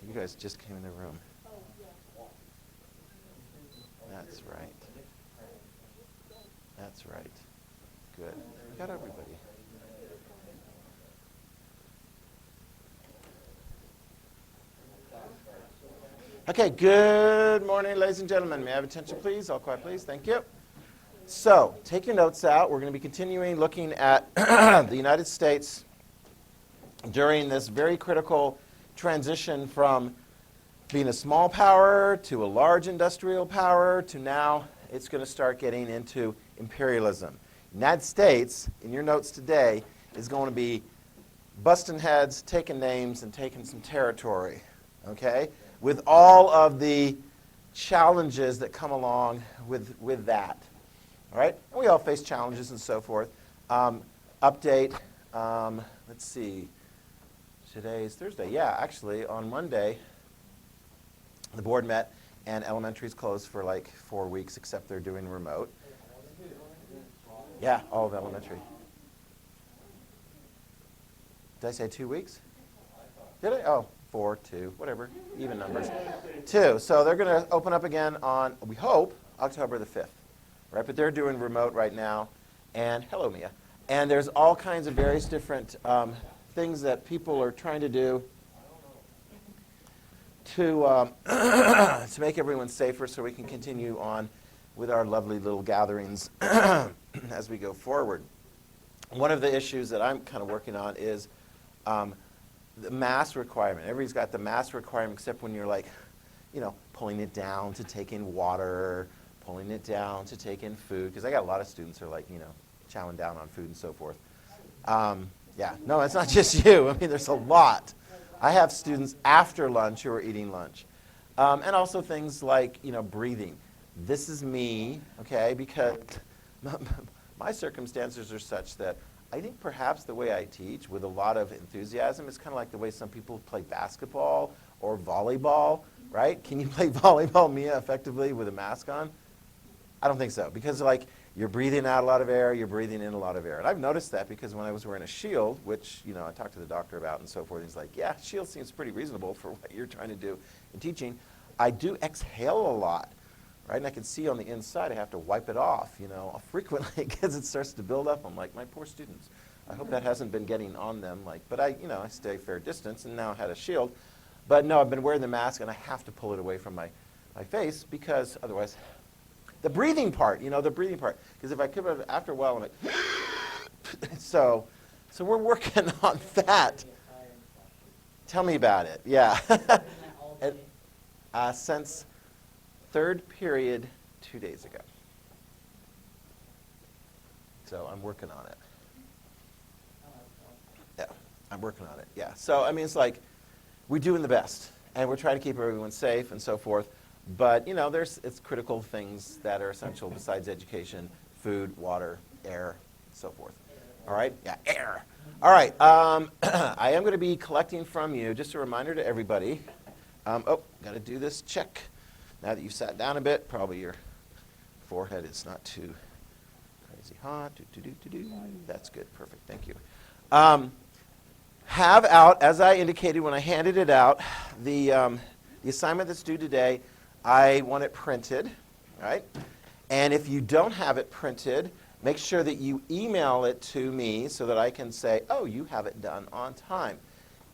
You guys just came in the room. That's right. That's right. Good. We got everybody. Okay, good morning, ladies and gentlemen. May I have attention, please? All quiet, please. Thank you. So, take your notes out. We're going to be continuing looking at the United States during this very critical transition from being a small power to a large industrial power to now it's going to start getting into imperialism. United States, in your notes today, is going to be busting heads, taking names, and taking some territory, okay, with all of the challenges that come along with that. All right? And we all face challenges and so forth. Update, let's see. Today's Thursday. Yeah, actually, on Monday, the board met, and elementary's closed for like 4 weeks, except they're doing remote. Yeah, all of elementary. Did I say 2 weeks? Did I? Oh, 4, 2, whatever, even numbers. 2. So they're going to open up again on, we hope, October the 5th. Right? But they're doing remote right now. And hello, Mia. And there's all kinds of various different things that people are trying to do to make everyone safer so we can continue on with our lovely little gatherings as we go forward. One of the issues that I'm kind of working on is the mask requirement. Everybody's got the mask requirement except when you're like, you know, pulling it down to take in water, pulling it down to take in food, because I got a lot of students who are like, you know, chowing down on food and so forth. Yeah, no, it's not just you. I mean, there's a lot. I have students after lunch who are eating lunch. And also things like, you know, breathing. This is me, okay, because my circumstances are such that I think perhaps the way I teach with a lot of enthusiasm is kind of like the way some people play basketball or volleyball, right? Can you play volleyball, Mia, effectively with a mask on? I don't think so, because like you're breathing out a lot of air, you're breathing in a lot of air. And I've noticed that because when I was wearing a shield, which, you know, I talked to the doctor about and so forth, he's like, yeah, shield seems pretty reasonable for what you're trying to do in teaching. I do exhale a lot, right? And I can see on the inside I have to wipe it off, you know, frequently because it starts to build up. I'm like, my poor students. I hope that hasn't been getting on them. Like, but I stay a fair distance and now I had a shield. But no, I've been wearing the mask and I have to pull it away from my face because otherwise, the breathing part, you know, the breathing part. Because if I come up after a while, I'm like, so we're working on that. Tell me about it. Yeah. Since third period 2 days ago. So I'm working on it. Yeah, I'm working on it. Yeah. So, I mean, it's like we're doing the best. And we're trying to keep everyone safe and so forth. But, you know, it's critical things that are essential besides education, food, water, air, so forth. All right? Yeah, air. All right. I am going to be collecting from you, just a reminder to everybody. Got to do this check. Now that you've sat down a bit, probably your forehead is not too crazy hot. That's good. Perfect. Thank you. Have out, as I indicated when I handed it out, the assignment that's due today. I want it printed, right? And if you don't have it printed, make sure that you email it to me so that I can say, oh, you have it done on time,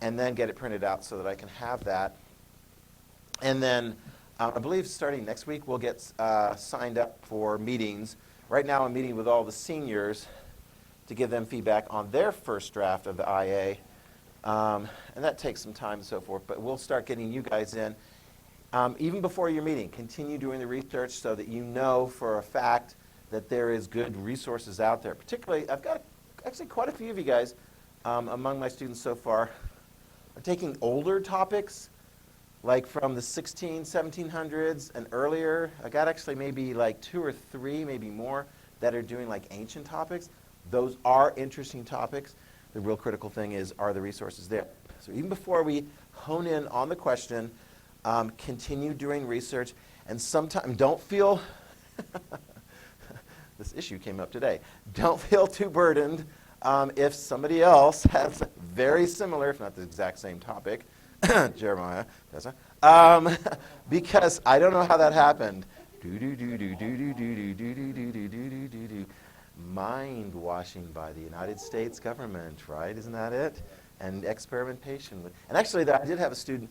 and then get it printed out so that I can have that. And then I believe starting next week, we'll get signed up for meetings. Right now I'm meeting with all the seniors to give them feedback on their first draft of the IA. And that takes some time and so forth, but we'll start getting you guys in. Even before your meeting, continue doing the research so that you know for a fact that there is good resources out there. Particularly, I've got actually quite a few of you guys among my students so far are taking older topics, like from the 1700s and earlier. I got actually maybe like 2 or 3, maybe more, that are doing like ancient topics. Those are interesting topics. The real critical thing is, are the resources there? So even before we hone in on the question, continue doing research, and sometimes don't feel, this issue came up today, don't feel too burdened if somebody else has very similar, if not the exact same topic, Jeremiah, because I don't know how that happened. Mind washing by the United States government, right? Isn't that it? And experimentation. And actually, I did have a student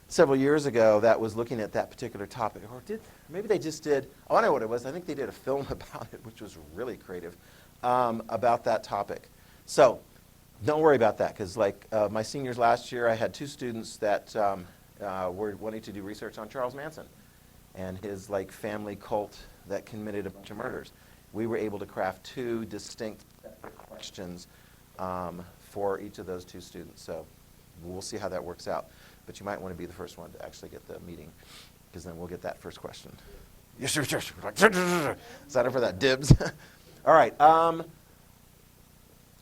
several years ago that was looking at that particular topic. Or maybe they just did, oh, I know what it was. I think they did a film about it, which was really creative, about that topic. So don't worry about that, because like my seniors last year, I had two students that were wanting to do research on Charles Manson and his like family cult that committed a bunch of murders. We were able to craft two distinct questions for each of those two students. So we'll see how that works out. But you might want to be the first one to actually get the meeting, because then we'll get that first question. Yes, sir, sir. Sign up for that, dibs. All right.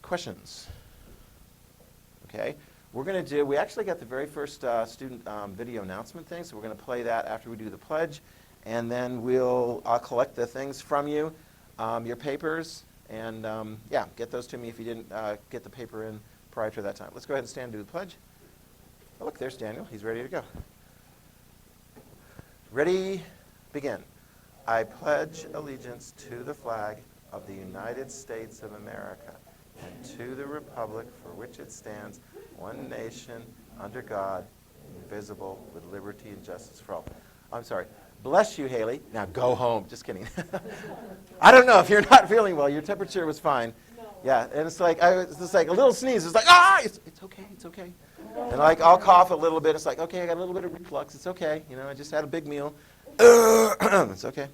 Questions? Okay. We're going to do, we actually got the very first student video announcement thing, so we're going to play that after we do the pledge. And then I'll collect the things from you, your papers, and yeah, get those to me if you didn't get the paper in prior to that time. Let's go ahead and stand and do the pledge. Oh, look, there's Daniel. He's ready to go. Ready, begin. I pledge allegiance to the flag of the United States of America and to the republic for which it stands, one nation, under God, indivisible, with liberty and justice for all. I'm sorry. Bless you, Haley. Now go home. Just kidding. I don't know if you're not feeling well. Your temperature was fine. No. Yeah, and it's like it's just like a little sneeze. It's like, it's okay, it's okay. And like I'll cough a little bit. It's like, okay, I got a little bit of reflux. It's okay. You know, I just had a big meal. It's okay.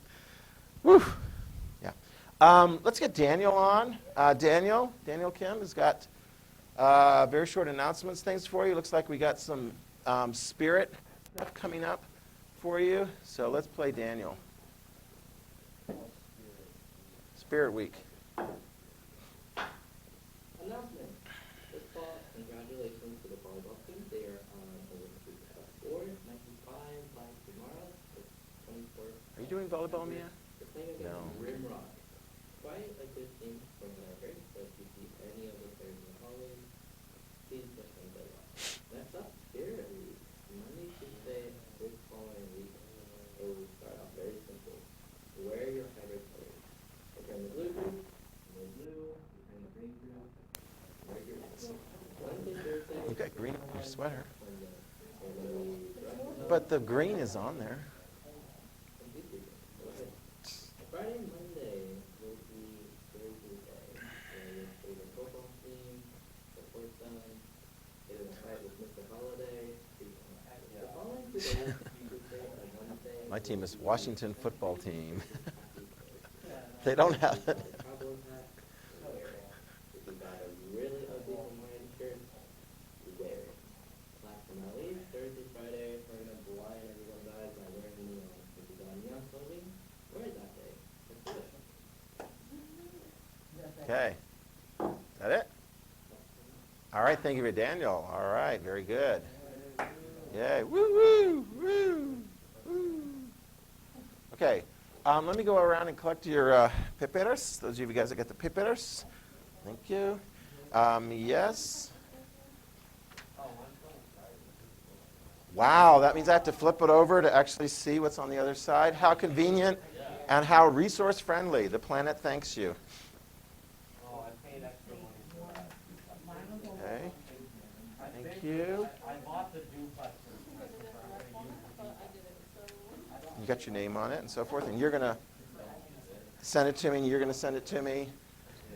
Woo. Yeah. Let's get Daniel on. Daniel Kim has got very short announcements things for you. Looks like we got some spirit stuff coming up for you. So let's play Daniel. Spirit Week. Announcement. This fall, congratulations to the volleyball team. They are on Olympic War 95 by tomorrow. 24. Are you doing volleyball, Mia? They're playing against Rimrock. Quite a good team from what I heard. So if you see any of the players in the hallways, please push them play well. Next up, Spirit Week. Monday, Tuesday, this following week. It will start off very simple. Wear your favorite colors. If you're in the blue group, wear blue. If you're in the green group, wear green. Wednesday, Thursday. You've got green on your sweater. But the green is on there. Friday, Monday will be Thursday. Wear your favorite football team, support them, get in a fight with Mr. Holiday. The following 2 days, Tuesday and Wednesday. My team is Washington football team. They don't have it. Cowboy hat, wear it. If you got a really ugly Hawaiian shirt, you wear it. Last but not least, Thursday, Friday, we're going to blind everyone's eyes by wearing neon. If you got neon clothing, wear it that day. Let's do it. Okay. Is that it? All right. Thank you for Daniel. All right. Very good. Yay. Woo, woo, woo, woo. Okay. Let me go around and collect your paperas. Those of you guys that got the paperas. Thank you. Yes. Wow, that means I have to flip it over to actually see what's on the other side. How convenient and how resource friendly. The planet thanks you. Okay. Thank you. You got your name on it and so forth, and you're going to send it to me, and you're going to send it to me.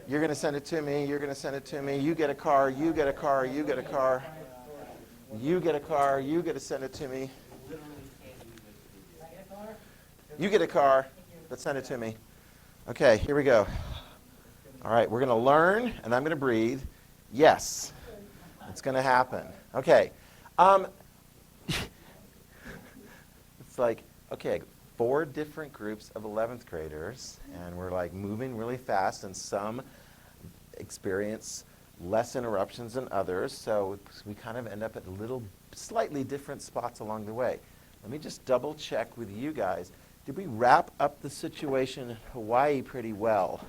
You're going to send it to me, you're going to send it to me. You get a car, you get a car, you get a car. You get a car, you get to send it to me. You get a car, but send it to me. Okay, here we go. All right, we're going to learn, and I'm going to breathe. Yes, it's going to happen. Okay. It's like, okay, 4 different groups of 11th graders, and we're like moving really fast, and some experience less interruptions than others, so we kind of end up at slightly different spots along the way. Let me just double check with you guys. Did we wrap up the situation in Hawaii pretty well?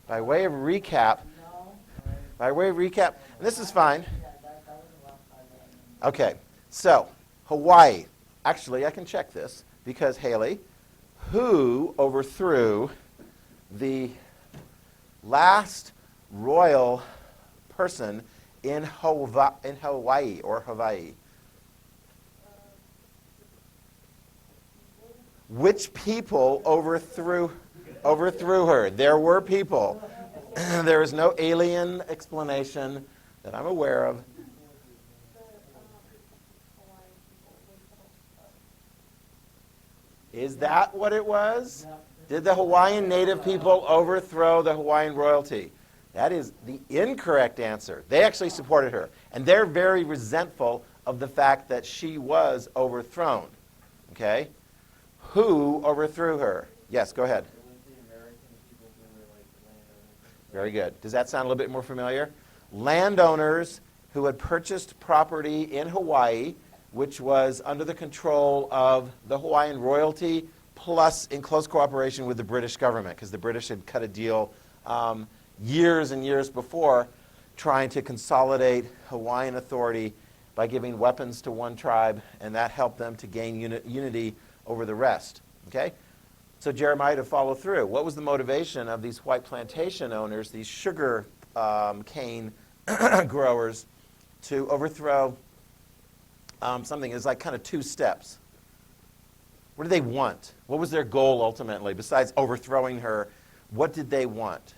By way of recap, and this is fine. Okay, so Hawaii. Actually, I can check this because Haley, who overthrew the last royal person in Hawaii or Hawaii? Which people overthrew her? There were people. There is no alien explanation that I'm aware of. Is that what it was? Did the Hawaiian native people overthrow the Hawaiian royalty? That is the incorrect answer. They actually supported her. And they're very resentful of the fact that she was overthrown. Okay? Who overthrew her? Yes, go ahead. Very good. Does that sound a little bit more familiar? Landowners who had purchased property in Hawaii, which was under the control of the Hawaiian royalty, plus in close cooperation with the British government, because the British had cut a deal years and years before trying to consolidate Hawaiian authority by giving weapons to one tribe, and that helped them to gain unity over the rest. Okay? So Jeremiah, to follow through, what was the motivation of these white plantation owners, these sugar cane growers, to overthrow something? It's like kind of two steps. What did they want? What was their goal ultimately, besides overthrowing her? What did they want?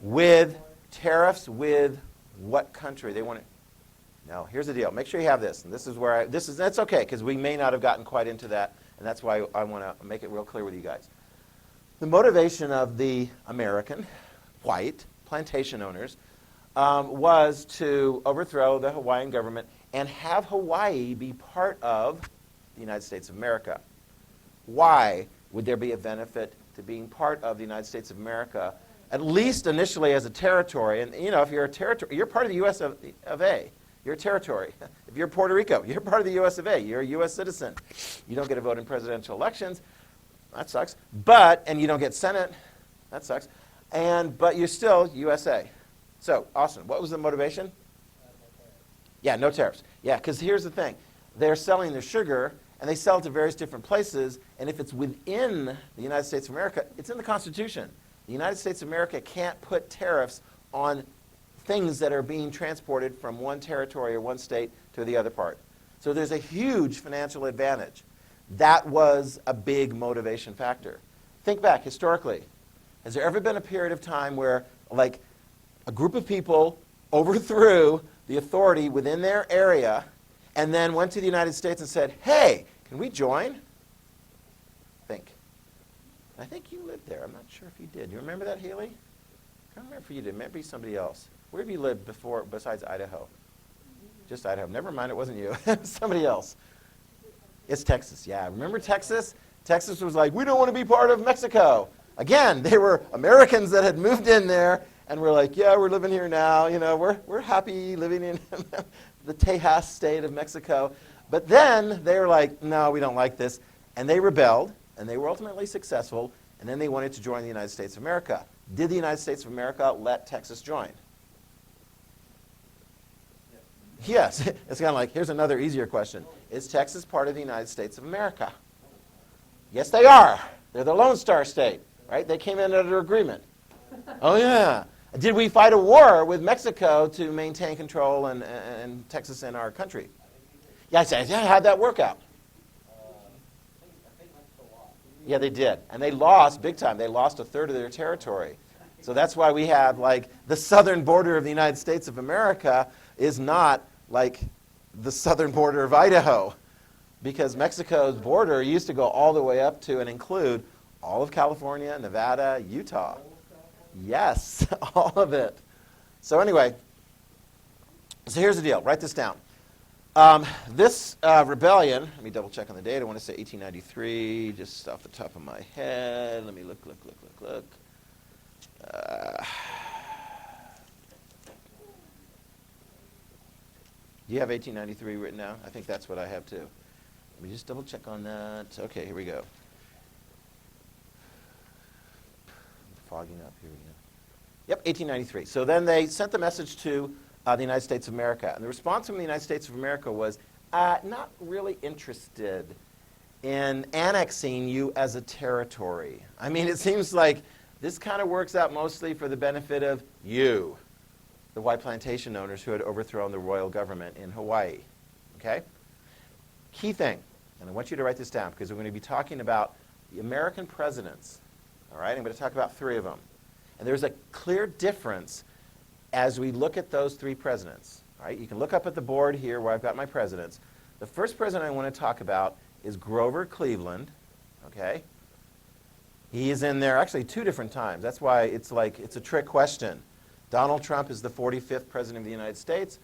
With tariffs with what country? They wanted. No, here's the deal. Make sure you have this. And this is where that's okay, because we may not have gotten quite into that, and that's why I want to make it real clear with you guys. The motivation of the American white plantation owners was to overthrow the Hawaiian government and have Hawaii be part of the United States of America. Why would there be a benefit to being part of the United States of America, at least initially as a territory? And you know, if you're a territory, you're part of the U.S. of A. You're a territory. If you're Puerto Rico, you're part of the U.S. of A. You're a U.S. citizen. You don't get a vote in presidential elections. That sucks. And you don't get Senate. That sucks. But you're still USA. So, Austin, what was the motivation? Yeah, no tariffs. Yeah, because here's the thing. They're selling their sugar, and they sell it to various different places, and if it's within the United States of America, it's in the Constitution. The United States of America can't put tariffs on things that are being transported from one territory or one state to the other part. So there's a huge financial advantage. That was a big motivation factor. Think back historically. Has there ever been a period of time where, like, a group of people overthrew the authority within their area and then went to the United States and said, hey, can we join? I think you lived there. I'm not sure if you did. You remember that, Haley? I can't remember if you did. Maybe somebody else. Where have you lived before besides Idaho? Just Idaho. Never mind, it wasn't you. Somebody else. It's Texas. Yeah, remember Texas? Texas was like, we don't want to be part of Mexico. Again, they were Americans that had moved in there and were like, yeah, we're living here now. You know, we're happy living in the Tejas state of Mexico. But then they were like, no, we don't like this. And they rebelled, and they were ultimately successful, and then they wanted to join the United States of America. Did the United States of America let Texas join? Yes. It's kind of like, here's another easier question. Is Texas part of the United States of America? Yes, they are. They're the Lone Star State, right? They came in under agreement. Oh, yeah. Did we fight a war with Mexico to maintain control and Texas in our country? Yeah, I said, yeah, how'd that work out? Yeah, they did. And they lost big time. They lost a third of their territory. So that's why we have, like, the southern border of the United States of America is not like the southern border of Idaho, because Mexico's border used to go all the way up to and include all of California, Nevada, Utah. Yes, all of it. So anyway, so here's the deal. Write this down. This rebellion, let me double check on the date. I want to say 1893, just off the top of my head. Let me look. Do you have 1893 written down? I think that's what I have too. Let me just double check on that. Okay, here we go. I'm fogging up. Here we go. Yep, 1893. So then they sent the message to the United States of America. And the response from the United States of America was not really interested in annexing you as a territory. I mean, it seems like this kind of works out mostly for the benefit of you, the white plantation owners who had overthrown the royal government in Hawaii. Okay? Key thing, and I want you to write this down because we're going to be talking about the American presidents. All right? I'm going to talk about 3 of them. And there's a clear difference as we look at those 3 presidents. All right? You can look up at the board here where I've got my presidents. The first president I want to talk about is Grover Cleveland. Okay? He is in there actually 2 different times. That's why it's a trick question. Donald Trump is the 45th president of the United States,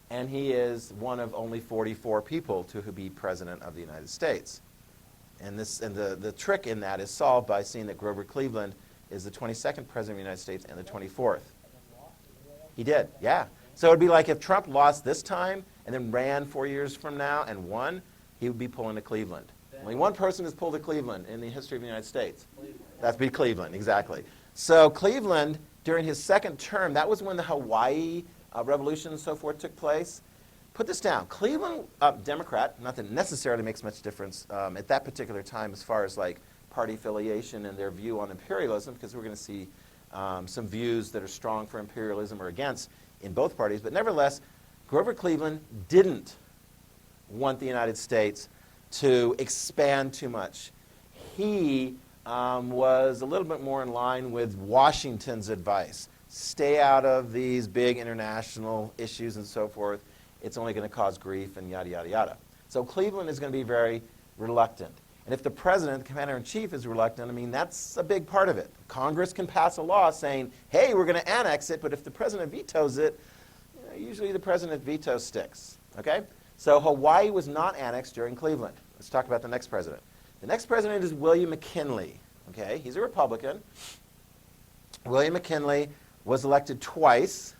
and he is one of only 44 people to be president of the United States. And the trick in that is solved by seeing that Grover Cleveland is the 22nd president of the United States and the 24th. He did, yeah. So it would be like if Trump lost this time and then ran 4 years from now and won, he would be pulling to Cleveland. Only one person has pulled to Cleveland in the history of the United States. That'd be Cleveland, exactly. So Cleveland, during his second term, that was when the Hawaii Revolution and so forth took place. Put this down. Cleveland, Democrat, not that it necessarily makes much difference at that particular time as far as like party affiliation and their view on imperialism, because we're going to see some views that are strong for imperialism or against in both parties. But nevertheless, Grover Cleveland didn't want the United States to expand too much. He was a little bit more in line with Washington's advice. Stay out of these big international issues and so forth. It's only going to cause grief and yada, yada, yada. So Cleveland is going to be very reluctant. And if the president, the commander-in-chief, is reluctant, I mean, that's a big part of it. Congress can pass a law saying, hey, we're going to annex it, but if the president vetoes it, usually the president veto sticks. Okay? So Hawaii was not annexed during Cleveland. Let's talk about the next president. The next president is William McKinley. Okay? He's a Republican. William McKinley was elected twice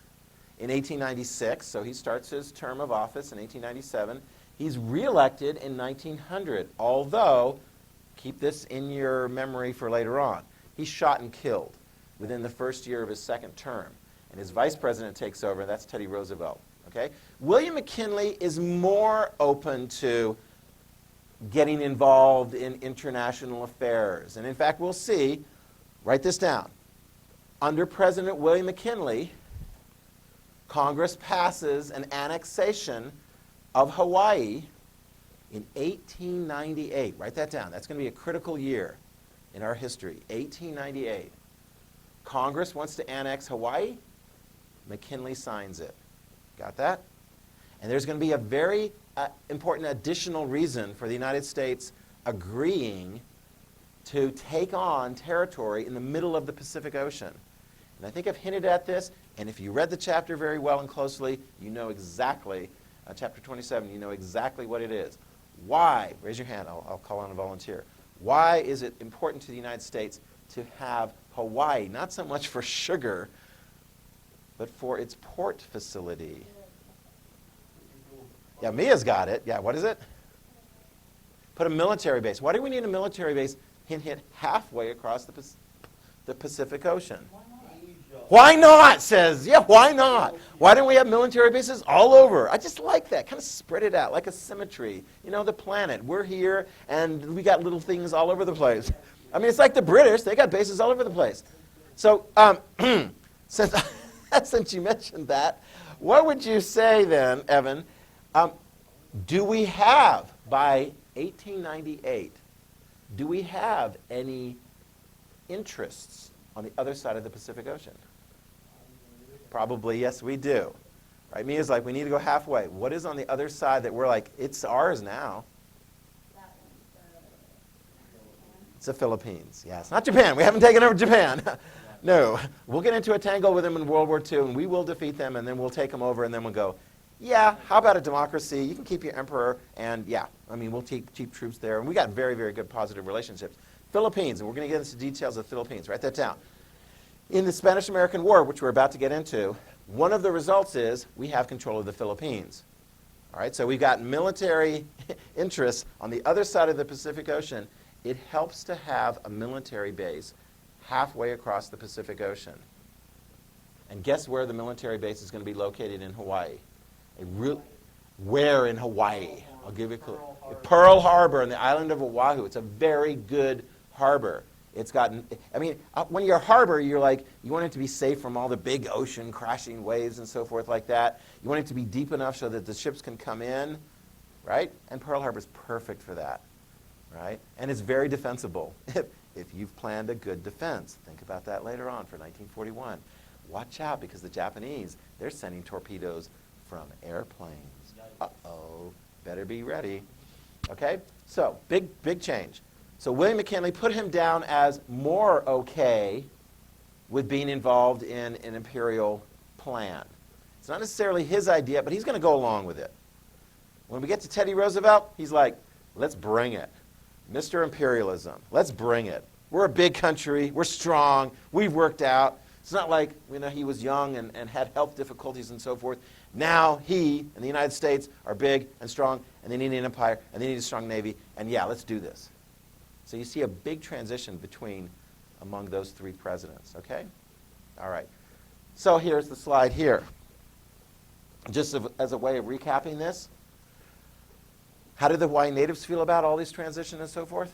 in 1896, so he starts his term of office in 1897. He's reelected in 1900, although, keep this in your memory for later on, he's shot and killed within the first year of his second term. And his vice president takes over, and that's Teddy Roosevelt. Okay? William McKinley is more open to getting involved in international affairs. And in fact, we'll see, write this down. Under President William McKinley, Congress passes an annexation of Hawaii in 1898. Write that down. That's going to be a critical year in our history, 1898. Congress wants to annex Hawaii. McKinley signs it. Got that? And there's going to be a very important additional reason for the United States agreeing to take on territory in the middle of the Pacific Ocean. And I think I've hinted at this, and if you read the chapter very well and closely, you know exactly, chapter 27, you know exactly what it is. Why? Raise your hand. I'll call on a volunteer. Why is it important to the United States to have Hawaii, not so much for sugar, but for its port facility? Yeah, Mia's got it. Yeah, what is it? Put a military base. Why do we need a military base hit halfway across the Pacific Ocean? Why not, says, yeah, why not? Why don't we have military bases all over? I just like that. Kind of spread it out, like a symmetry. You know, the planet. We're here, and we got little things all over the place. I mean, it's like the British. They got bases all over the place. So, since you mentioned that, what would you say then, Evan, do we have, by 1898, do we have any interests on the other side of the Pacific Ocean? Probably, yes, we do. Right? Mia's like, we need to go halfway. What is on the other side that we're like, it's ours now? It's the Philippines. Yeah, it's not Japan. We haven't taken over Japan. No. We'll get into a tangle with them in World War II, and we will defeat them, and then we'll take them over, and then we'll go, yeah, how about a democracy? You can keep your emperor, and yeah, I mean, we'll keep troops there. And we got very, very good positive relationships. Philippines, and we're going to get into details of the Philippines. Write that down. In the Spanish-American War, which we're about to get into, one of the results is we have control of the Philippines. All right, so we've got military interests on the other side of the Pacific Ocean. It helps to have a military base halfway across the Pacific Ocean. And guess where the military base is going to be located in Hawaii? Where in Hawaii? I'll give you a clue. Pearl Harbor on the island of Oahu. It's a very good harbor. It's gotten, I mean, when you're a harbor, you're like, you want it to be safe from all the big ocean crashing waves and so forth like that. You want it to be deep enough so that the ships can come in, right? And Pearl Harbor is perfect for that, right? And it's very defensible if you've planned a good defense. Think about that later on for 1941. Watch out, because the Japanese, they're sending torpedoes from airplanes. Uh-oh, better be ready. Okay, so big change. So William McKinley put him down as more okay with being involved in an imperial plan. It's not necessarily his idea, but he's going to go along with it. When we get to Teddy Roosevelt, he's like, let's bring it. Mr. Imperialism, let's bring it. We're a big country. We're strong. We've worked out. It's not like he was young and had health difficulties and so forth. Now he and the United States are big and strong, and they need an empire, and they need a strong navy, and yeah, let's do this. So you see a big transition among those three presidents, okay? All right. So here's the slide here. Just as a way of recapping this, how did the Hawaiian natives feel about all these transitions and so forth?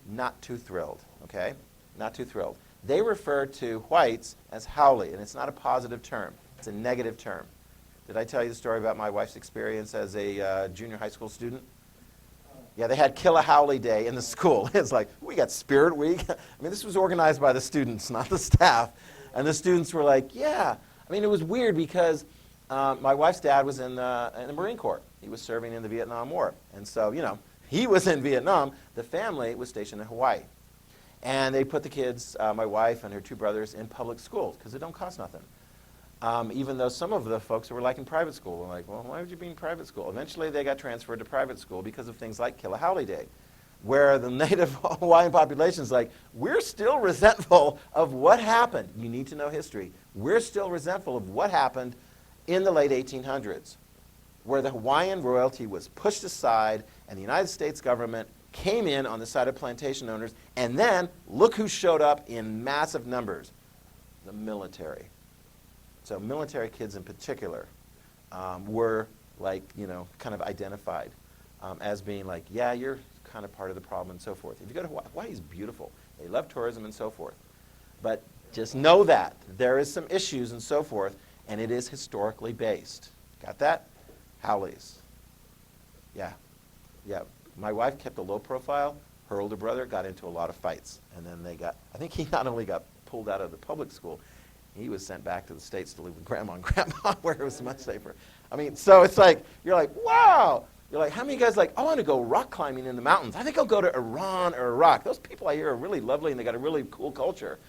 Not too thrilled, okay? Not too thrilled. They refer to whites as haole, and it's not a positive term. It's a negative term. Did I tell you the story about my wife's experience as a junior high school student? Yeah, they had Kill a Haole Day in the school. It's like, we got Spirit Week. I mean, this was organized by the students, not the staff. And the students were like, yeah. I mean, it was weird because my wife's dad was in the Marine Corps. He was serving in the Vietnam War. And so, he was in Vietnam. The family was stationed in Hawaii. And they put the kids, my wife and her two brothers, in public schools because it don't cost nothing. Even though some of the folks who were in private school were like, well, why would you be in private school? Eventually they got transferred to private school because of things like Kill a Haole Day, where the native Hawaiian population is like, we're still resentful of what happened. You need to know history. We're still resentful of what happened in the late 1800s, where the Hawaiian royalty was pushed aside and the United States government came in on the side of plantation owners, and then look who showed up in massive numbers, the military. So military kids in particular were kind of identified as being like, yeah, you're kind of part of the problem and so forth. If you go to Hawaii, Hawaii's beautiful. They love tourism and so forth. But just know that there is some issues and so forth, and it is historically based. Got that? Haoles. Yeah. Yeah. My wife kept a low profile. Her older brother got into a lot of fights. And then I think he not only got pulled out of the public school, he was sent back to the States to live with grandma and grandpa where it was much safer. I mean, so it's like, you're like, wow. You're like, how many guys I want to go rock climbing in the mountains? I think I'll go to Iran or Iraq. Those people I hear are really lovely and they got a really cool culture.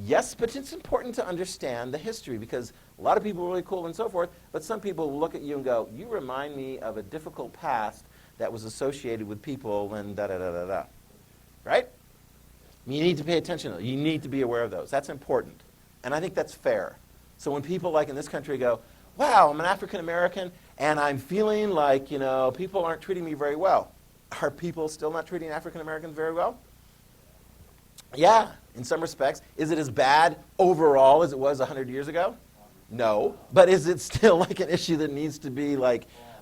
Yes, but it's important to understand the history because a lot of people are really cool and so forth, but some people will look at you and go, you remind me of a difficult past that was associated with people and da-da-da-da-da. Right? You need to pay attention to those. You need to be aware of those. That's important. And I think that's fair. So when people in this country go, wow, I'm an African American and I'm feeling like, people aren't treating me very well. Are people still not treating African Americans very well? Yeah, in some respects. Is it as bad overall as it was 100 years ago? No. But is it still an issue that needs to be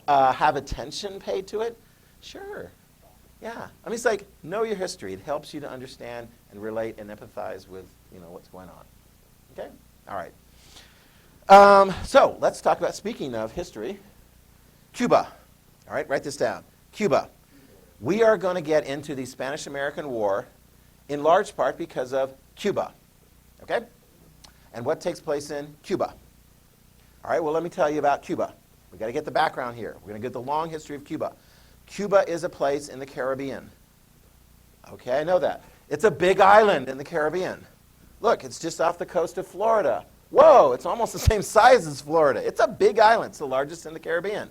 have attention paid to it? Sure. Yeah. I mean, it's like, know your history. It helps you to understand and relate and empathize with, what's going on. Okay? All right. So let's talk about, speaking of history, Cuba. All right, write this down. Cuba. We are going to get into the Spanish-American War in large part because of Cuba. Okay? And what takes place in Cuba. All right, well, let me tell you about Cuba. We've got to get the background here. We're going to get the long history of Cuba. Cuba is a place in the Caribbean. Okay, I know that. It's a big island in the Caribbean. Look, it's just off the coast of Florida. Whoa, it's almost the same size as Florida. It's a big island. It's the largest in the Caribbean.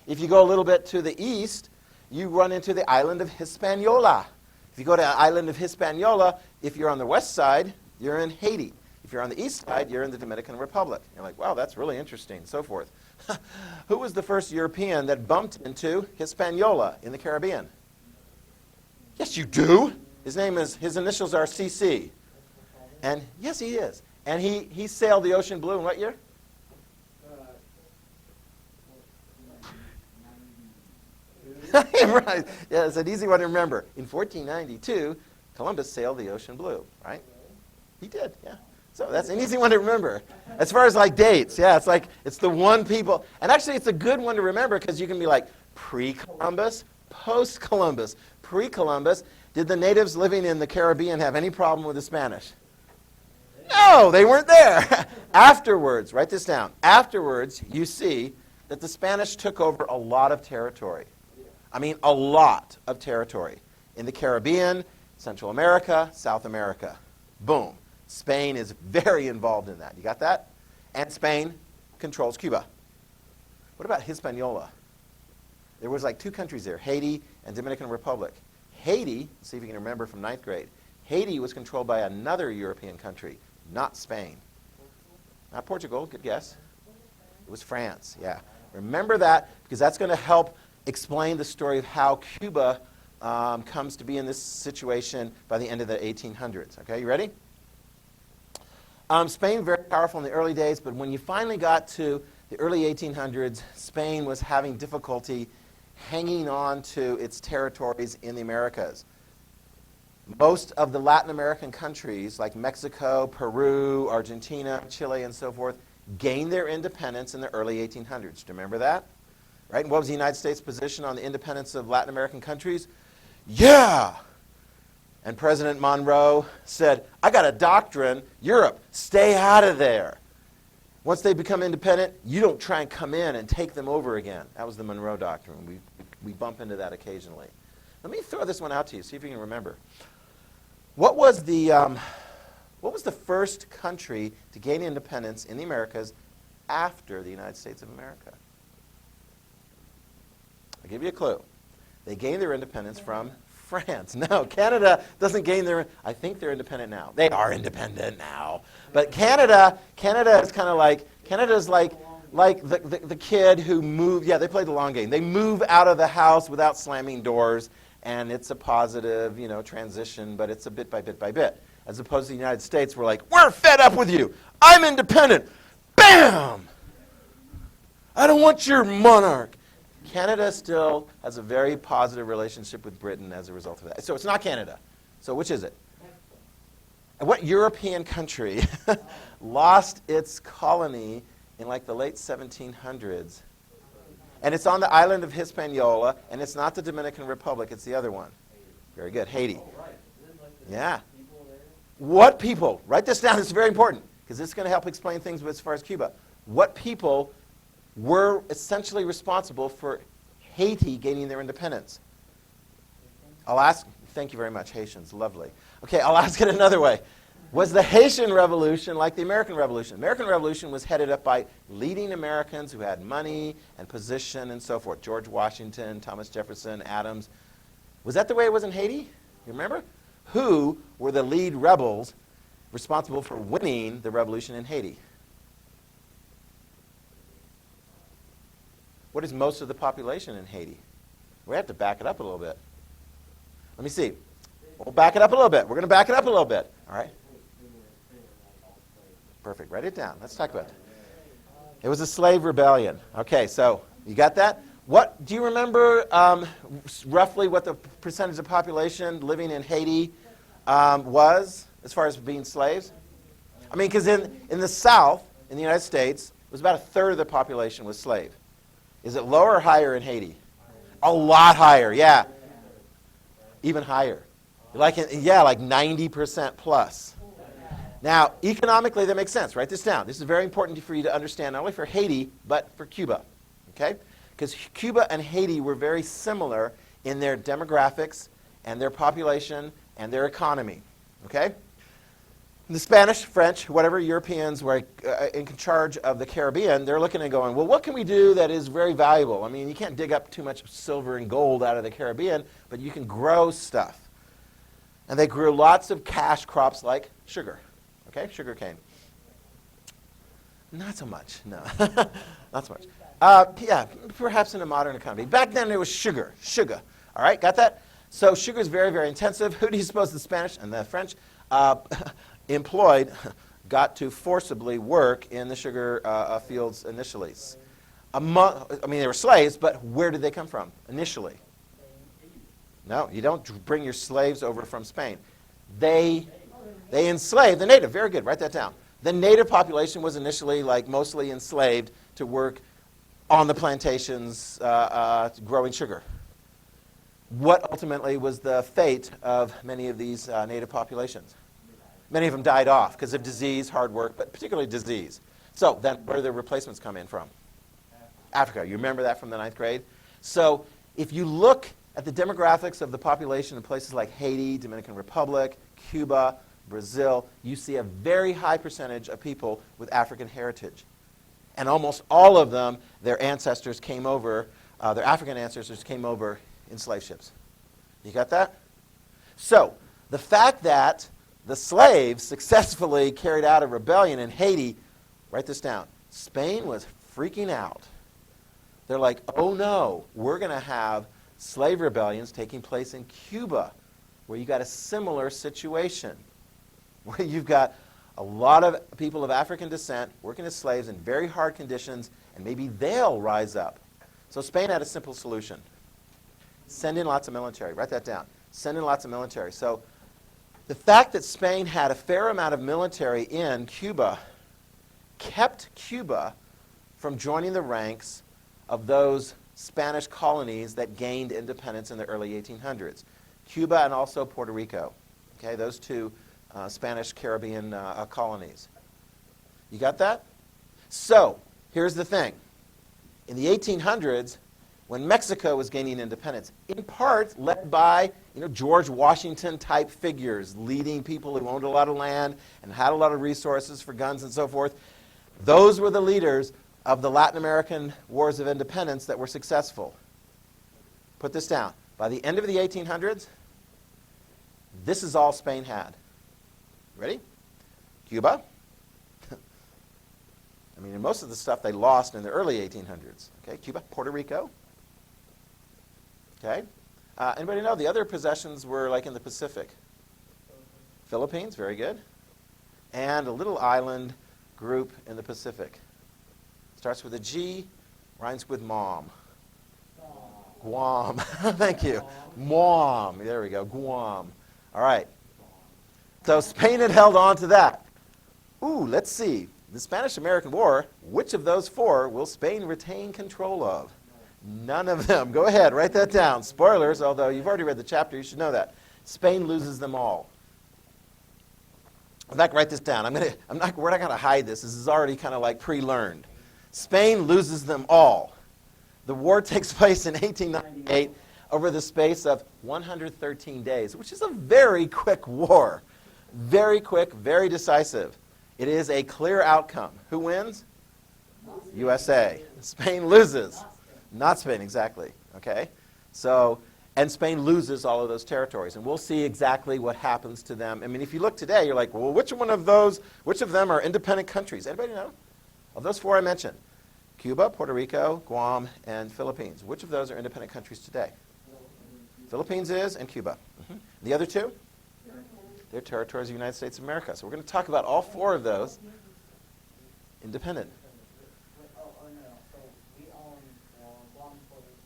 If you go a little bit to the east, you run into the island of Hispaniola. If you go to the island of Hispaniola, if you're on the west side, you're in Haiti. If you're on the east side, you're in the Dominican Republic. You're like, wow, that's really interesting, and so forth. Who was the first European that bumped into Hispaniola in the Caribbean? Yes, you do. His initials are CC. And yes, he is. And he sailed the ocean blue in what year? Right. Yeah, it's an easy one to remember. In 1492, Columbus sailed the ocean blue, right? He did, yeah. So that's an easy one to remember. As far as like dates, yeah, it's like it's the one people. And actually, it's a good one to remember because you can be like pre-Columbus, post-Columbus. Pre-Columbus, did the natives living in the Caribbean have any problem with the Spanish? No, they weren't there. Afterwards, write this down. Afterwards, you see that the Spanish took over a lot of territory. I mean, a lot of territory. In the Caribbean, Central America, South America. Boom. Spain is very involved in that. You got that? And Spain controls Cuba. What about Hispaniola? There was like two countries there, Haiti and Dominican Republic. Haiti, see if you can remember from 9th grade, Haiti was controlled by another European country, not Spain. Not Portugal, good guess. It was France, yeah. Remember that because that's going to help explain the story of how Cuba comes to be in this situation by the end of the 1800s. Okay, you ready? Spain, very powerful in the early days, but when you finally got to the early 1800s, Spain was having difficulty hanging on to its territories in the Americas. Most of the Latin American countries, like Mexico, Peru, Argentina, Chile, and so forth, gained their independence in the early 1800s. Do you remember that? Right? And what was the United States' position on the independence of Latin American countries? Yeah! And President Monroe said, I got a doctrine, Europe, stay out of there. Once they become independent, you don't try and come in and take them over again. That was the Monroe Doctrine. We bump into that occasionally. Let me throw this one out to you, see if you can remember. What was the first country to gain independence in the Americas after the United States of America? I'll give you a clue. They gained their independence from France. No, Canada doesn't gain their... I think they're independent now. They are independent now. But Canada is kind of like... Canada's like the kid who moved... Yeah, they play the long game. They move out of the house without slamming doors, and it's a positive, transition, but it's a bit by bit by bit. As opposed to the United States, we're like, we're fed up with you. I'm independent. Bam! I don't want your monarch. Canada still has a very positive relationship with Britain as a result of that. So it's not Canada. So which is it? And what European country lost its colony in like the late 1700s? And it's on the island of Hispaniola, and it's not the Dominican Republic, it's the other one. Very good, Haiti. Yeah. What people? Write this down, it's very important, because this is going to help explain things as far as Cuba. What people were essentially responsible for Haiti gaining their independence? I'll ask, thank you very much, Haitians, lovely. Okay, I'll ask it another way. Was the Haitian Revolution like the American Revolution? The American Revolution was headed up by leading Americans who had money and position and so forth. George Washington, Thomas Jefferson, Adams. Was that the way it was in Haiti? You remember? Who were the lead rebels responsible for winning the revolution in Haiti? What is most of the population in Haiti? We have to back it up a little bit. Let me see. We'll back it up a little bit. We're going to back it up a little bit. All right? Perfect. Write it down. Let's talk about it. It was a slave rebellion. Okay, so you got that? What do you remember roughly what the percentage of population living in Haiti was as far as being slaves? I mean, because in the South, in the United States, it was about a third of the population was slave. Is it lower or higher in Haiti? A lot higher, yeah. Even higher. Like 90% plus. Now, economically, that makes sense. Write this down. This is very important for you to understand, not only for Haiti, but for Cuba. Okay? Because Cuba and Haiti were very similar in their demographics and their population and their economy. Okay? The Spanish, French, whatever Europeans were in charge of the Caribbean, they're looking and going, well, what can we do that is very valuable? I mean, you can't dig up too much silver and gold out of the Caribbean, but you can grow stuff. And they grew lots of cash crops like sugar. Okay, sugar cane. Not so much, no. Not so much. Yeah, perhaps in a modern economy. Back then it was sugar. All right, got that? So sugar is very, very intensive. Who do you suppose the Spanish and the French employed got to forcibly work in the sugar fields initially. I mean, they were slaves, but where did they come from initially? No, you don't bring your slaves over from Spain. They enslaved the native. Very good, write that down. The native population was initially mostly enslaved to work on the plantations growing sugar. What ultimately was the fate of many of these native populations? Many of them died off because of disease, hard work, but particularly disease. So then where do the replacements come in from? Africa. You remember that from the 9th grade? So if you look at the demographics of the population in places like Haiti, Dominican Republic, Cuba, Brazil, you see a very high percentage of people with African heritage. And almost all of them, their ancestors came over, their African ancestors came over in slave ships. You got that? So the fact that the slaves successfully carried out a rebellion in Haiti, write this down, Spain was freaking out. They're like, oh no, we're going to have slave rebellions taking place in Cuba, where you got a similar situation, where you've got a lot of people of African descent working as slaves in very hard conditions, and maybe they'll rise up. So Spain had a simple solution. Send in lots of military. Write that down. Send in lots of military. So the fact that Spain had a fair amount of military in Cuba kept Cuba from joining the ranks of those Spanish colonies that gained independence in the early 1800s. Cuba and also Puerto Rico. Okay, those two Spanish Caribbean colonies. You got that? So here's the thing. In the 1800s, when Mexico was gaining independence, in part led by George Washington type figures, leading people who owned a lot of land and had a lot of resources for guns and so forth, those were the leaders of the Latin American wars of independence that were successful. Put this down. By the end of the 1800s, this is all Spain had. Ready? Cuba. I mean, most of the stuff they lost in the early 1800s. Okay, Cuba, Puerto Rico. Okay. Anybody know the other possessions were like in the Pacific? Philippines, very good. And a little island group in the Pacific. Starts with a G, rhymes with mom. Guam. Thank you. Guam. There we go. Guam. All right. So Spain had held on to that. Ooh, let's see. The Spanish-American War, which of those four will Spain retain control of? None of them. Go ahead, write that down. Spoilers, although you've already read the chapter, you should know that. Spain loses them all. In fact, write this down. We're not going to hide this. This is already kind of like pre-learned. Spain loses them all. The war takes place in 1898 over the space of 113 days, which is a very quick war. Very quick, very decisive. It is a clear outcome. Who wins? USA. Spain loses. Not Spain, exactly. Okay? So, and Spain loses all of those territories. And we'll see exactly what happens to them. I mean, if you look today, you're like, well, which of them are independent countries? Anybody know? Of those four I mentioned, Cuba, Puerto Rico, Guam, and Philippines. Which of those are independent countries today? Philippines is, and Cuba. The other two? They're territories of the United States of America. So we're going to talk about all four of those independent.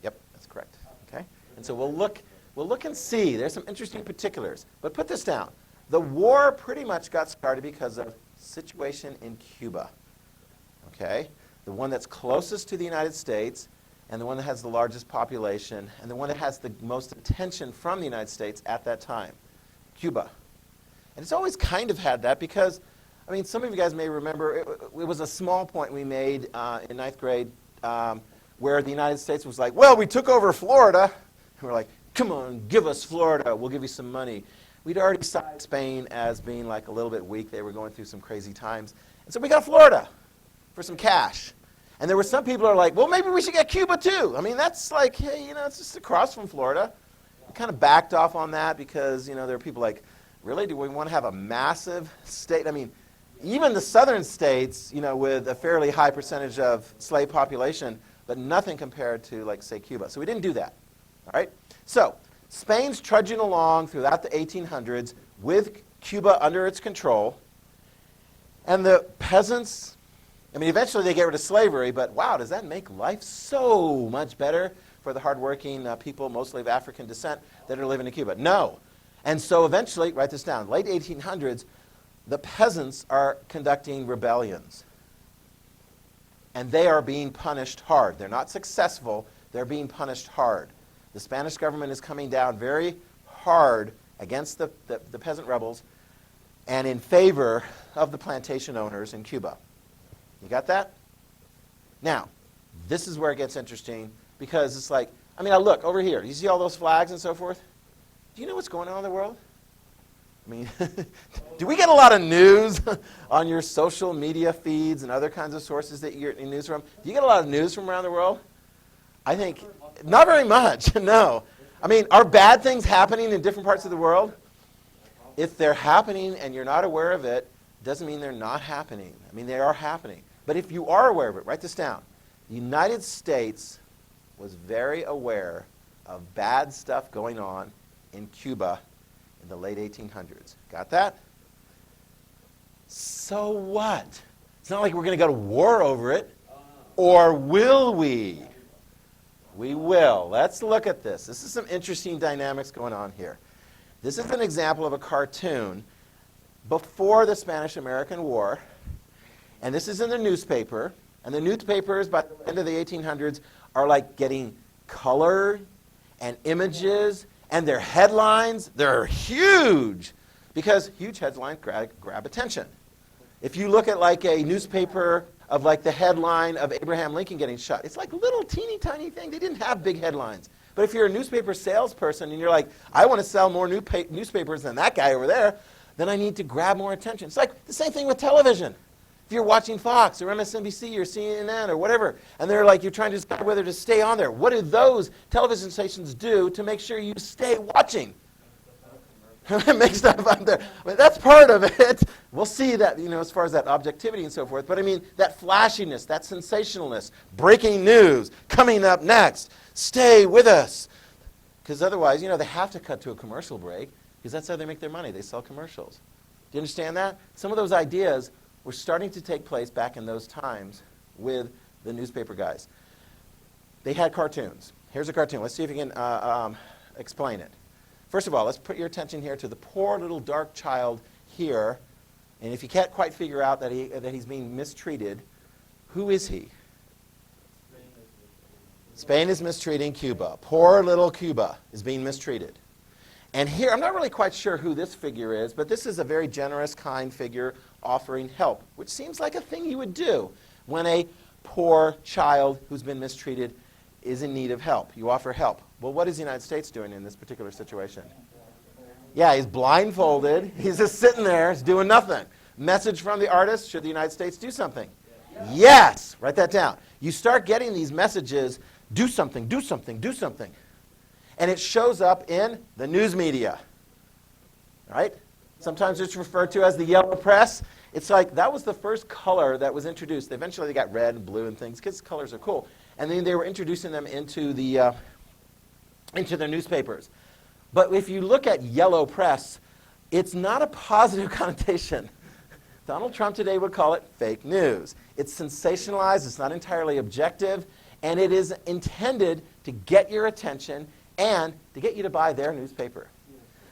Yep, that's correct. Okay? And so we'll look and see. There's some interesting particulars. But put this down. The war pretty much got started because of situation in Cuba. Okay? The one that's closest to the United States, and the one that has the largest population, and the one that has the most attention from the United States at that time, Cuba. And it's always kind of had that because, I mean, some of you guys may remember, it was a small point we made in 9th grade where the United States was like, well, we took over Florida. And we're like, come on, give us Florida. We'll give you some money. We'd already cited Spain as being like a little bit weak. They were going through some crazy times. And so we got Florida for some cash. And there were some people who are like, well, maybe we should get Cuba too. I mean, that's like, hey, it's just across from Florida. We kind of backed off on that because, there are people like, really, do we want to have a massive state? I mean, even the southern states, with a fairly high percentage of slave population, but nothing compared to, like, say, Cuba. So we didn't do that. All right? So Spain's trudging along throughout the 1800s with Cuba under its control. And the peasants, I mean, eventually they get rid of slavery, but wow, does that make life so much better for the hardworking people, mostly of African descent, that are living in Cuba? No. And so eventually, write this down, late 1800s, the peasants are conducting rebellions. And they are being punished hard. They're not successful. They're being punished hard. The Spanish government is coming down very hard against the peasant rebels and in favor of the plantation owners in Cuba. You got that? Now, this is where it gets interesting because it's like, I mean, now look over here. You see all those flags and so forth? Do you know what's going on in the world? I mean, do we get a lot of news on your social media feeds and other kinds of sources that you're getting news from? Do you get a lot of news from around the world? I think not very much, no. I mean, are bad things happening in different parts of the world? If they're happening and you're not aware of it, doesn't mean they're not happening. I mean, they are happening. But if you are aware of it, write this down. The United States was very aware of bad stuff going on in Cuba in the late 1800s. Got that? So what? It's not like we're going to go to war over it. Or will we? We will. Let's look at this. This is some interesting dynamics going on here. This is an example of a cartoon before the Spanish-American War. And this is in the newspaper. And the newspapers, by the end of the 1800s, are like getting color and images. And their headlines, they're huge. Because huge headlines grab attention. If you look at like a newspaper of like the headline of Abraham Lincoln getting shot, it's like a little teeny tiny thing. They didn't have big headlines. But if you're a newspaper salesperson and you're like, I want to sell more newspapers than that guy over there, then I need to grab more attention. It's like the same thing with television. If you're watching Fox or MSNBC or CNN or whatever, and they're like, you're trying to decide whether to stay on there, what do those television stations do to make sure you stay watching? Make stuff up there. I mean, that's part of it. We'll see that, as far as that objectivity and so forth. But I mean, that flashiness, that sensationalness, breaking news, coming up next. Stay with us. Because otherwise, they have to cut to a commercial break because that's how they make their money. They sell commercials. Do you understand that? Some of those ideas were starting to take place back in those times with the newspaper guys. They had cartoons. Here's a cartoon. Let's see if you can explain it. First of all, let's put your attention here to the poor little dark child here. And if you can't quite figure out that he's being mistreated, who is he? Spain is mistreating Cuba. Poor little Cuba is being mistreated. And here, I'm not really quite sure who this figure is, but this is a very generous, kind figure offering help, which seems like a thing you would do when a poor child who's been mistreated is in need of help. You offer help. Well, what is the United States doing in this particular situation? Yeah, he's blindfolded. He's just sitting there. He's doing nothing. Message from the artist, should the United States do something? Yes. Write that down. You start getting these messages, do something, do something, do something. And it shows up in the news media. Right? Sometimes it's referred to as the yellow press. It's like that was the first color that was introduced. Eventually they got red and blue and things because colors are cool. And then they were introducing them into their newspapers. But if you look at yellow press, it's not a positive connotation. Donald Trump today would call it fake news. It's sensationalized, it's not entirely objective, and it is intended to get your attention and to get you to buy their newspaper.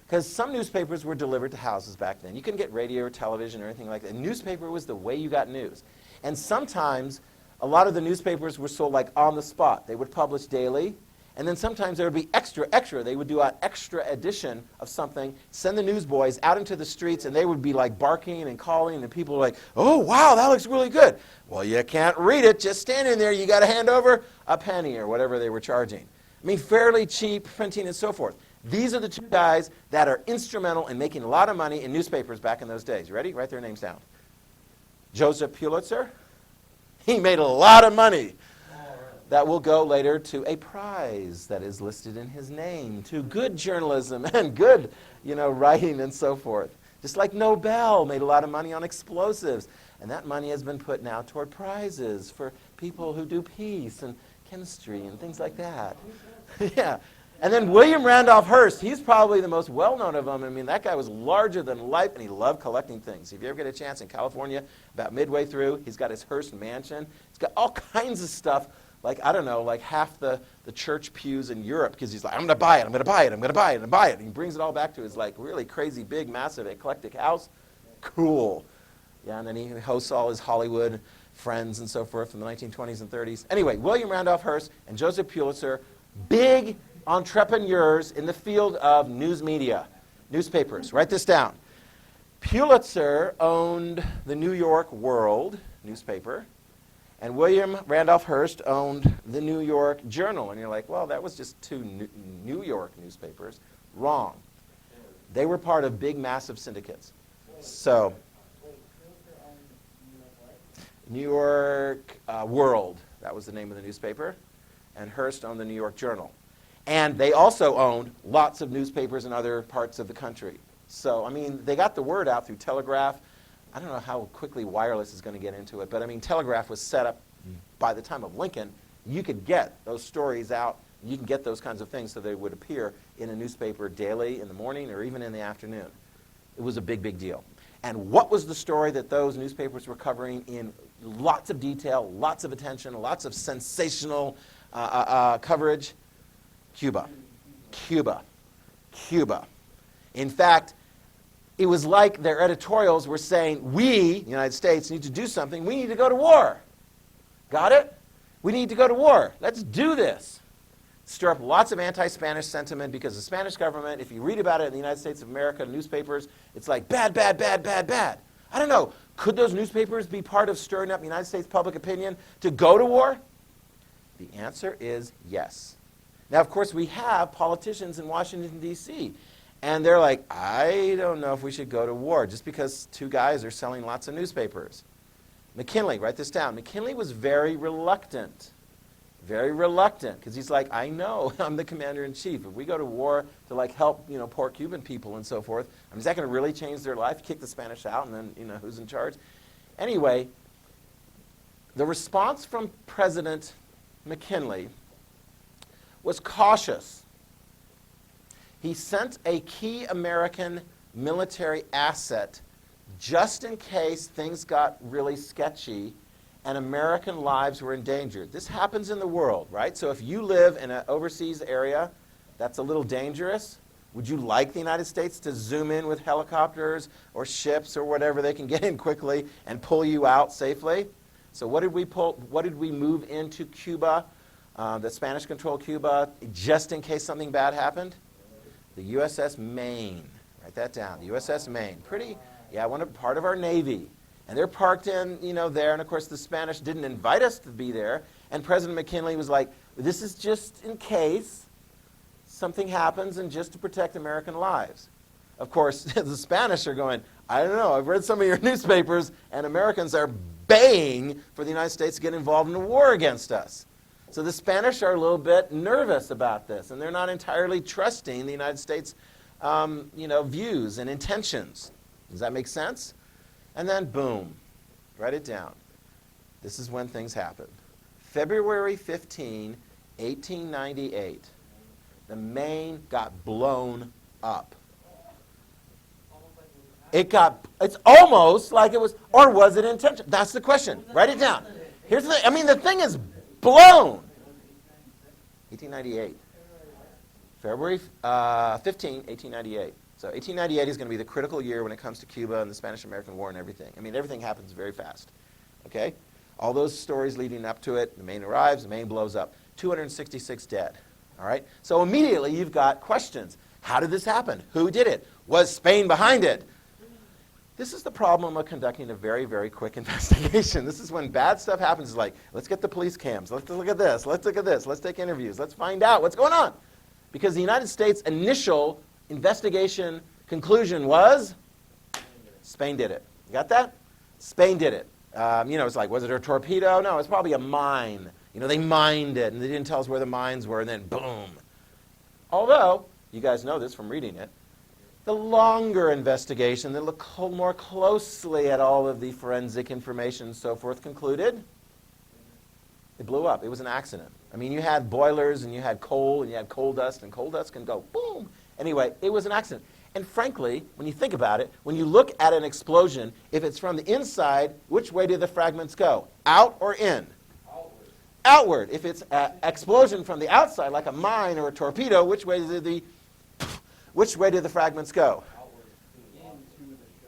Because some newspapers were delivered to houses back then. You couldn't get radio or television or anything like that. A newspaper was the way you got news. And sometimes a lot of the newspapers were sold like on the spot. They would publish daily. And then sometimes there would be extra. They would do an extra edition of something, send the newsboys out into the streets, and they would be like barking and calling, and people were like, oh, wow, that looks really good. Well, you can't read it. Just standing there. You got to hand over a penny or whatever they were charging. I mean, fairly cheap printing and so forth. These are the two guys that are instrumental in making a lot of money in newspapers back in those days. You ready? Write their names down. Joseph Pulitzer. He made a lot of money. That will go later to a prize that is listed in his name, to good journalism and good, writing and so forth. Just like Nobel made a lot of money on explosives. And that money has been put now toward prizes for people who do peace and chemistry and things like that. Yeah. And then William Randolph Hearst, he's probably the most well-known of them. I mean, that guy was larger than life, and he loved collecting things. If you ever get a chance in California, about midway through, he's got his Hearst mansion. He's got all kinds of stuff, like, I don't know, like half the church pews in Europe, because he's like, I'm going to buy it, I'm going to buy it, I'm going to buy it, and buy it. And he brings it all back to his, like, really crazy, big, massive, eclectic house. Cool. Yeah, and then he hosts all his Hollywood friends and so forth from the 1920s and 30s. Anyway, William Randolph Hearst and Joseph Pulitzer, big entrepreneurs in the field of news media, newspapers. Write this down. Pulitzer owned the New York World newspaper, and William Randolph Hearst owned the New York Journal. And you're like, well, that was just two New York newspapers. Wrong. They were part of big, massive syndicates. So, New York World, that was the name of the newspaper, and Hearst owned the New York Journal. And they also owned lots of newspapers in other parts of the country. So, I mean, they got the word out through telegraph. I don't know how quickly wireless is going to get into it, but I mean, telegraph was set up by the time of Lincoln. You could get those stories out. You can get those kinds of things so they would appear in a newspaper daily in the morning or even in the afternoon. It was a big, big deal. And what was the story that those newspapers were covering in lots of detail, lots of attention, lots of sensational coverage? Cuba. Cuba. Cuba. In fact, it was like their editorials were saying, we, the United States, need to do something. We need to go to war. Got it? We need to go to war. Let's do this. Stir up lots of anti-Spanish sentiment because the Spanish government, if you read about it in the United States of America newspapers, it's like bad, bad, bad, bad, bad. I don't know. Could those newspapers be part of stirring up United States public opinion to go to war? The answer is yes. Now, of course, we have politicians in Washington, D.C., and they're like, I don't know if we should go to war just because two guys are selling lots of newspapers. McKinley, write this down. McKinley was very reluctant, because he's like, I know I'm the commander-in-chief. If we go to war to like help, poor Cuban people and so forth, is that going to really change their life? Kick the Spanish out, and then, who's in charge? Anyway, the response from President McKinley was cautious. He sent a key American military asset just in case things got really sketchy and American lives were endangered. This happens in the world, right? So if you live in an overseas area that's a little dangerous, would you like the United States to zoom in with helicopters or ships or whatever they can get in quickly and pull you out safely? So what did we move into Cuba, the Spanish-controlled Cuba, just in case something bad happened? The USS Maine. Write that down. The USS Maine. Part of our Navy. And they're parked in, there. And, of course, the Spanish didn't invite us to be there. And President McKinley was like, this is just in case something happens and just to protect American lives. Of course, the Spanish are going, I don't know, I've read some of your newspapers, and Americans are baying for the United States to get involved in a war against us. So the Spanish are a little bit nervous about this, and they're not entirely trusting the United States, views and intentions. Does that make sense? And then, boom, write it down. This is when things happen. February 15, 1898, the Maine got blown up. It's almost like it was, or was it intentional? That's the question. Write it down. Here's the thing. The thing is blown. 1898. February 15, 1898. So 1898 is going to be the critical year when it comes to Cuba and the Spanish-American War and everything. Everything happens very fast. Okay? All those stories leading up to it, the Maine arrives, the Maine blows up. 266 dead. All right? So immediately you've got questions. How did this happen? Who did it? Was Spain behind it? This is the problem of conducting a very, very quick investigation. This is when bad stuff happens. It's like, let's get the police cams. Let's look at this. Let's look at this. Let's take interviews. Let's find out what's going on. Because the United States' initial investigation conclusion was Spain did it. You got that? Spain did it. It's like, was it a torpedo? No, it's probably a mine. They mined it, and they didn't tell us where the mines were, and then boom. Although, you guys know this from reading it, the longer investigation that looked more closely at all of the forensic information and so forth concluded It blew up. It was an accident. I mean, you had boilers, and you had coal, and you had coal dust can go boom. Anyway, it was an accident. And frankly, when you think about it, when you look at an explosion, if it's from the inside, which way do the fragments go? Out or in? Outward. Outward. If it's an explosion from the outside, like a mine or a torpedo, which way do the fragments go? Outward.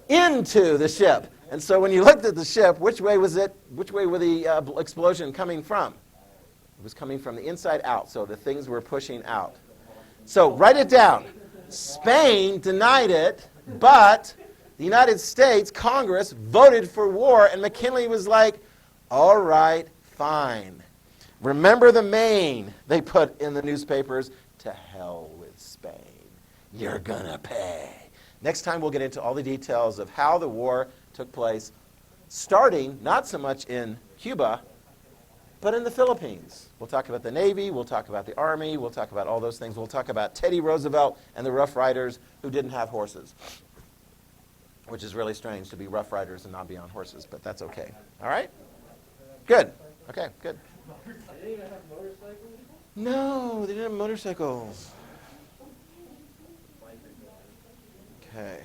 Into the ship. And so when you looked at the ship, which way was it? Which way were the explosion coming from? It was coming from the inside out. So the things were pushing out. So write it down. Spain denied it, but the United States Congress voted for war, and McKinley was like, all right, fine. Remember the Maine, they put in the newspapers, to hell with Spain. You're gonna pay. Next time we'll get into all the details of how the war took place, starting not so much in Cuba, but in the Philippines. We'll talk about the Navy, we'll talk about the Army, we'll talk about all those things. We'll talk about Teddy Roosevelt and the Rough Riders who didn't have horses, which is really strange to be Rough Riders and not be on horses, but that's okay. All right? Good. Okay, good. They didn't even have motorcycles? No, they didn't have motorcycles. Okay.